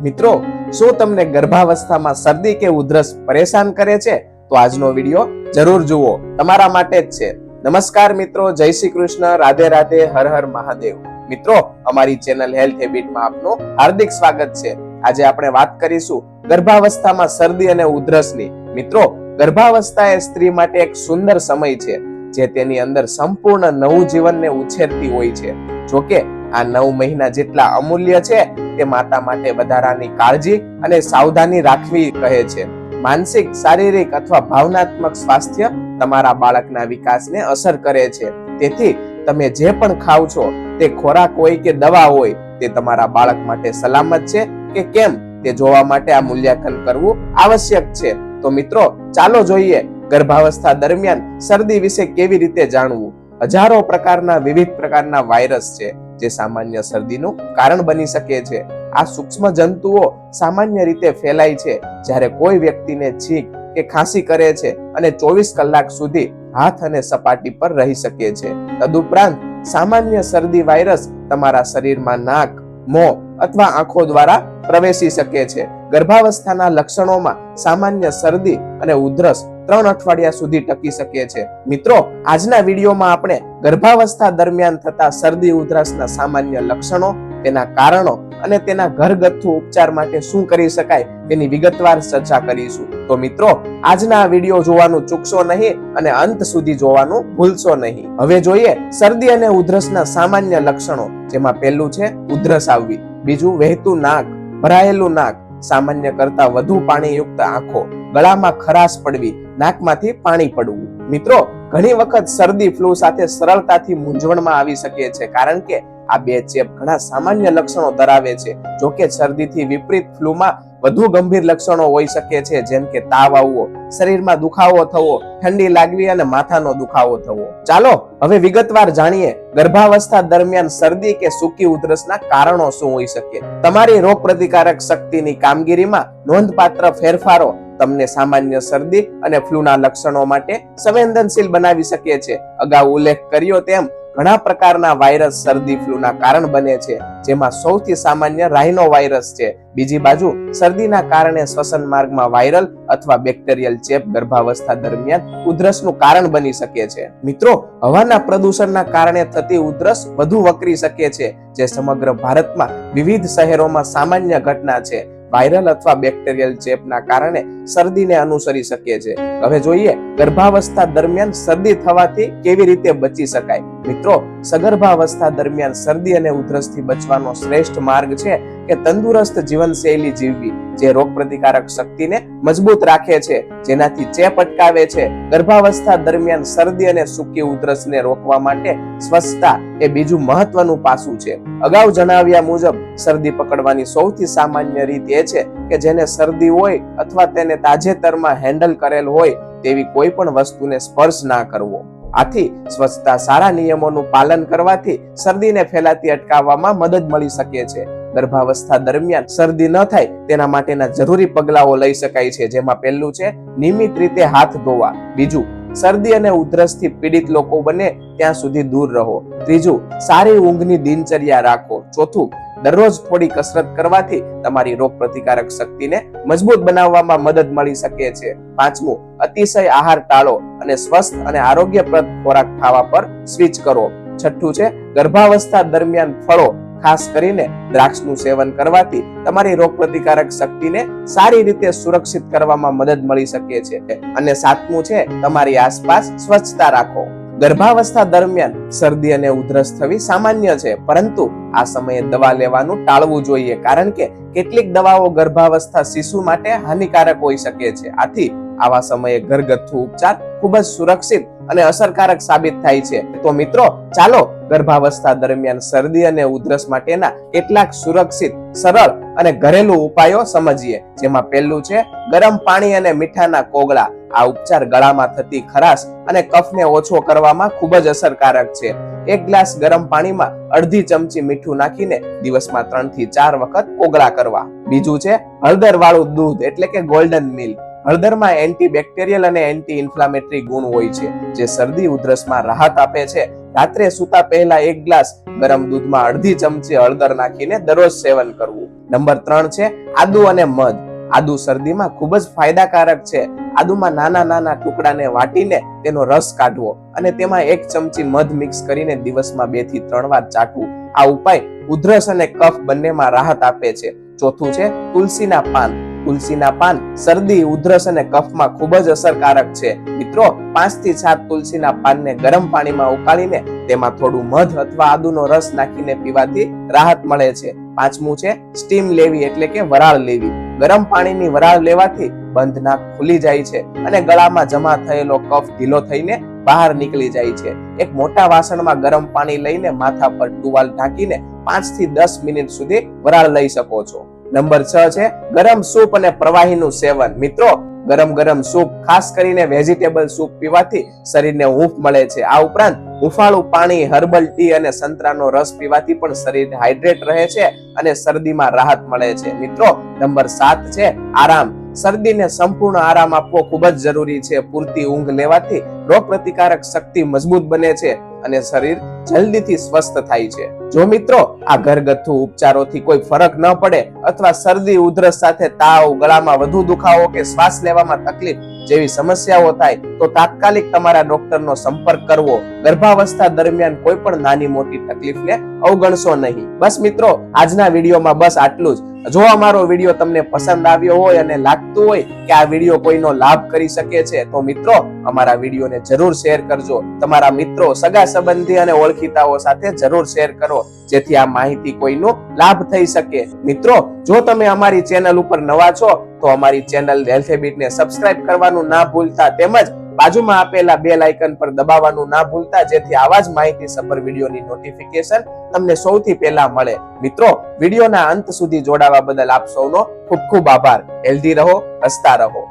મિત્રો, શું તમને ગર્ભાવસ્થામાં શરદી કે ઉધરસ પરેશાન કરે છે? તો આજનો વિડીયો જરૂર જુઓ, તમારા માટે જ છે. નમસ્કાર મિત્રો, જય શ્રી કૃષ્ણ, રાધે રાધે, હર હર મહાદેવ. મિત્રો, અમારી ચેનલ હેલ્થ હેબિટમાં આપનું હાર્દિક સ્વાગત છે. આજે આપણે વાત કરીશું ગર્ભાવસ્થામાં શરદી અને ઉધરસની. મિત્રો, ગર્ભાવસ્થા એ સ્ત્રી માટે એક સુંદર સમય છે, જે તેની અંદર સંપૂર્ણ નવું જીવનને ઉછેરતી હોય છે. જોકે આ 9 મહિના જેટલા અમૂલ્ય છે, તે માતા માટે વધારાની કાળજી અને સાવધાની રાખવી કહે છે. માનસિક, શારીરિક અથવા ભાવનાત્મક સ્વાસ્થ્ય તમારા બાળકના વિકાસને અસર કરે છે. તેથી તમે જે પણ ખાવ છો, તે ખોરાક હોય કે દવા હોય, તે તમારા બાળક માટે સલામત છે કે કેમ તે જોવા માટે આ મૂલ્યાંકન કરવું આવશ્યક છે. તો મિત્રો, ચાલો જોઈએ ગર્ભાવસ્થા દરમિયાન શરદી વિશે કેવી રીતે જાણવું. હજારો પ્રકારના વિવિધ પ્રકારના વાયરસ છે, જે સામાન્ય શરદીનું કારણ બની શકે છે. આ સૂક્ષ્મ જંતુઓ સામાન્ય રીતે ફેલાય છે જ્યારે કોઈ વ્યક્તિને છીંક કે ખાંસી કરે છે અને 24 કલાક સુધી હાથ અને સપાટી પર રહી શકે છે. તદુપરાંત સામાન્ય શરદી વાયરસ તમારા શરીરમાં નાક, મોં અથવા આંખો દ્વારા પ્રવેશી શકે છે. ગર્ભાવસ્થાના લક્ષણોમાં સામાન્ય શરદી અને ઉધરસ 3 અઠવાડિયા સુધી ટકી શકે છે. મિત્રો, આજના વિડીયોમાં આપણે ગર્ભાવસ્થા દરમિયાન થતા શરદી ઉધરસના સામાન્ય લક્ષણો, તેના કારણો અને તેના ઘરગથ્થુ ઉપચાર માટે શું કરી શકાય તેની વિગતવાર ચર્ચા કરીશું. તો મિત્રો, આજના આ વિડીયો જોવાનું ચૂકશો નહીં અને અંત સુધી જોવાનું ભૂલશો નહીં. હવે જોઈએ શરદી અને ઉધરસના સામાન્ય લક્ષણો, જેમાં પહેલું છે ઉધરસ આવવી, બીજું વહેતું નાક, ભરાયેલું નાક, સામાન્ય કરતા વધુ પાણીયુક્ત આંખો, ગળામાં ખરાશ પડવી, નાકમાંથી પાણી પડવું. મિત્રો, ઘણી વખત શરદી ફ્લૂ સાથે સરળતાથી મૂંઝવણમાં આવી શકે છે, કારણ કે આ બે ચેપ ઘણા સામાન્ય લક્ષણો ધરાવે છે. જોકે શરદીથી વિપરીત ફ્લૂમાં વધુ ગંભીર લક્ષણો હોઈ શકે છે, જેમ કે તાવ આવવો, શરીરમાં દુખાવો થવો, ઠંડી લાગવી અને માથાનો દુખાવો થવો. ચાલો હવે વિગતવાર જાણીએ ગર્ભાવસ્થા દરમિયાન શરદી કે સૂકી ઉધરસના કારણો શું હોઈ શકે. તમારી રોગ પ્રતિકારક શક્તિની કામગીરીમાં નોંધપાત્ર ફેરફારો તમને સામાન્ય શરદી અને ફ્લૂના લક્ષણો માટે સંવેદનશીલ બનાવી શકે છે. અગાઉ ઉલ્લેખ કર્યો તેમ ઘણા પ્રકારના વાયરસ શરદી ફ્લૂના કારણ બને છે, જેમાં સૌથી સામાન્ય રાઇનો વાયરસ છે. બીજી બાજુ શરદીના કારણે શ્વસન માર્ગમાં વાયરલ અથવા બેક્ટેરિયલ ચેપ ગર્ભાવસ્થા દરમિયાન ઉધરસનું કારણ બની શકે છે. મિત્રો, હવાના પ્રદૂષણના કારણે થતી ઉધરસ વધુ વકરી શકે છે, જે સમગ્ર ભારતમાં વિવિધ શહેરોમાં સામાન્ય ઘટના છે. વાયરલ અથવા બેક્ટેરિયલ ચેપના કારણે શરદીને અનુસરી શકે છે. હવે જોઈએ ગર્ભાવસ્થા દરમિયાન શરદી થવાથી કેવી રીતે બચી શકાય. મિત્રો, સગર્ભાવસ્થા દરમિયાન શરદી અને ઉધરસથી બચવાનો શ્રેષ્ઠ માર્ગ છે કે તંદુરસ્ત જીવનશૈલી જીવવી, જે રોગ પ્રતિકારક શક્તિને મજબૂત રાખે છે, જેનાથી ચેપ અટકાવે છે. ગર્ભાવસ્થા દરમિયાન શરદી અને સૂકી ઉધરસને રોકવા માટે સ્વચ્છતા એ બીજું મહત્વનું પાસું છે. અગાઉ જણાવ્યા મુજબ શરદી પકડવાની સૌથી સામાન્ય રીત એ છે કે જેને શરદી હોય અથવા તેને તાજેતરમાં હેન્ડલ કરેલ હોય તેવી કોઈ પણ વસ્તુને સ્પર્શ ના કરવો. આથી સ્વચ્છતા, સારા નિયમોનું પાલન કરવાથી શરદીને ફેલાતી અટકાવવામાં મદદ મળી શકે છે. ગર્ભાવસ્થા દરમિયાન શરદી ન થાય તેના માટેના જરૂરી પગલાઓ લઈ શકાય છે, જેમાં પહેલું છે નિયમિત રીતે હાથ ધોવા. બીજું, શરદી અને ઉધરસથી પીડિત લોકો બને ત્યાં સુધી દૂર રહો. ત્રીજું, સારી ઊંઘની દિનચર્યા રાખો. ચોથું, દરરોજ થોડી કસરત કરવાથી તમારી રોગ પ્રતિકારક શક્તિને મજબૂત બનાવવામાં મદદ મળી શકે છે. પાંચમું, અતિશય આહાર ટાળો અને સ્વસ્થ અને આરોગ્યપ્રદ ખોરાક ખાવા પર સ્વિચ કરો. છઠ્ઠું છે ગર્ભાવસ્થા દરમિયાન ફળો, ખાસ કરીને દ્રાક્ષનું સેવન કરવાથી તમારી રોગ પ્રતિકારક શક્તિને સારી રીતે સુરક્ષિત કરવામાં મદદ મળી શકે છે. અને સાતમું છે તમારી આસપાસ સ્વચ્છતા રાખો. ગર્ભાવસ્થા દરમિયાન શરદી અને ઉધરસ થવી સામાન્ય છે, પરંતુ આ સમયે દવા લેવાનું ટાળવું જોઈએ, કારણ કે કેટલીક દવાઓ ગર્ભાવસ્થા શિશુ માટે હાનિકારક હોઈ શકે છે. આથી આવા સમયે ઘરગથ્થુ ઉપચાર ખૂબ જ સુરક્ષિત અને અસરકારક સાબિત થાય છે. તો મિત્રો, ચાલો ગર્ભાવસ્થા દરમિયાન શરદી અને ઉધરસ માટેના કેટલાક સુરક્ષિત, સરળ અને ઘરેલું ઉપાયો સમજીએ. જેમાં પહેલું છે ગરમ પાણી અને મીઠાના કોગળા. આ ઉપચાર ગળામાં થતી ખરાશ અને કફને ઓછો કરવામાં ખૂબ જ અસરકારક છે. 1 ગ્લાસ ગરમ પાણીમાં અડધી ચમચી મીઠું નાખીને દિવસમાં 3 થી 4 વખત કોગળા કરવા. બીજું છે હળદર વાળું દૂધ એટલે કે ગોલ્ડન મિલ્ક. હળદરમાં એન્ટીબેક્ટેરિયલ અને એન્ટી ઇન્ફ્લામેટરી ગુણ હોય છે, જે શરદી ઉધરસમાં રાહત આપે છે. રાત્રે સૂતા પહેલા 1 ગ્લાસ ગરમ દૂધમાં અડધી ચમચી હળદર નાખીને દરરોજ સેવન કરવું. નંબર 3 છે આદુ અને મધ. આદુ શરદીમાં ખૂબ જ ફાયદાકારક છે. આદુમાં નાના નાના ટુકડાને વાટીને તેનો રસ કાઢવો અને તેમાં 1 ચમચી મધ મિક્સ કરીને દિવસમાં 2 થી 3 વાર ચાટવું. આ ઉપાય ઉધરસ અને કફ બંનેમાં રાહત આપે છે. ચોથું છે તુલસીના પાન. તુલસીના પાન શરદી, ઉધરસ અને કફમાં ખૂબ જ અસરકારક છે. મિત્રો, 5 થી 7 તુલસીના પાનને ગરમ પાણીમાં ઉકાળીને તેમાં થોડું મધ અથવા આદુનો રસ નાખીને પીવાથી રાહત મળે છે. પાંચમું છે સ્ટીમ લેવી એટલે કે વરાળ લેવી. ગરમ પાણીની વરાળ લેવાથી બંધ નાક ખુલી જાય છે અને ગળામાં જમા થયેલો કફ ઢીલો થઈને બહાર નીકળી જાય છે. એક મોટા વાસણમાં ગરમ પાણી લઈને માથા પર ટુવાલ ઢાંકીને 5 થી 10 મિનિટ સુધી વરાળ લઈ શકો છો. નંબર 6 છે ગરમ સૂપ અને પ્રવાહીનું સેવન. મિત્રો, ગરમ સૂપ, ખાસ કરીને વેજીટેબલ સૂપ પીવાથી શરીરને હૂંફ મળે છે. આ ઉપરાંત હુંફાળું પાણી, હર્બલ ટી અને સંતરાનો રસ પીવાથી પણ શરીર હાઇડ્રેટ રહે છે અને શરદીમાં રાહત મળે છે. મિત્રો, નંબર 7 છે આરામ. શરદીને સંપૂર્ણ આરામ આપવો ખૂબ જ જરૂરી છે. પૂરતી ઊંઘ લેવાથી રોગ પ્રતિકારક શક્તિ મજબૂત બને છે અને શરીર જલ્દીથી સ્વસ્થ થાય છે. જો મિત્રો આ ઘરગથ્થુ ઉપચારોથી કોઈ ફરક ન પડે અથવા શરદી ઉધરસ સાથે તાવ, ગળામાં વધુ દુખાવો કે શ્વાસ લેવામાં તકલીફ જેવી સમસ્યાઓ થાય તો તાત્કાલિક તમારા ડોક્ટરનો સંપર્ક કરવો. ગર્ભાવસ્થા દરમિયાન કોઈ પણ નાની મોટી તકલીફને અવગણશો નહીં. બસ મિત્રો, આજના વિડીયોમાં બસ આટલું જ. જો અમારો વિડીયો તમને પસંદ આવ્યો હોય અને લાગતું હોય કે આ વિડીયો કોઈનો લાભ કરી શકે છે તો મિત્રો અમારા વિડીયોને જરૂર શેર કરજો. તમારા મિત્રો, સગા સંબંધી અને ઓળખીતાઓ સાથે જરૂર શેર કરો, જેથી આ માહિતી કોઈનો લાભ થઈ શકે. મિત્રો, જો તમે અમારી ચેનલ ઉપર નવા છો તો અમારી ચેનલ હેલ્થ હેબિટને સબસ્ક્રાઇબ કરવાનું ના ભૂલતા, તેમજ બાજુમાં આપેલા બેલ આઇકન પર દબાવવાનું ના ભૂલતા, જેથી આવા જ માહિતી સભર વિડીયોની નોટિફિકેશન તમને સૌથી પહેલા મળે. મિત્રો, વિડીયોના અંત સુધી જોડાવા બદલ આપ સૌનો ખૂબ ખૂબ આભાર. હેલ્ધી રહો, હસતા રહો.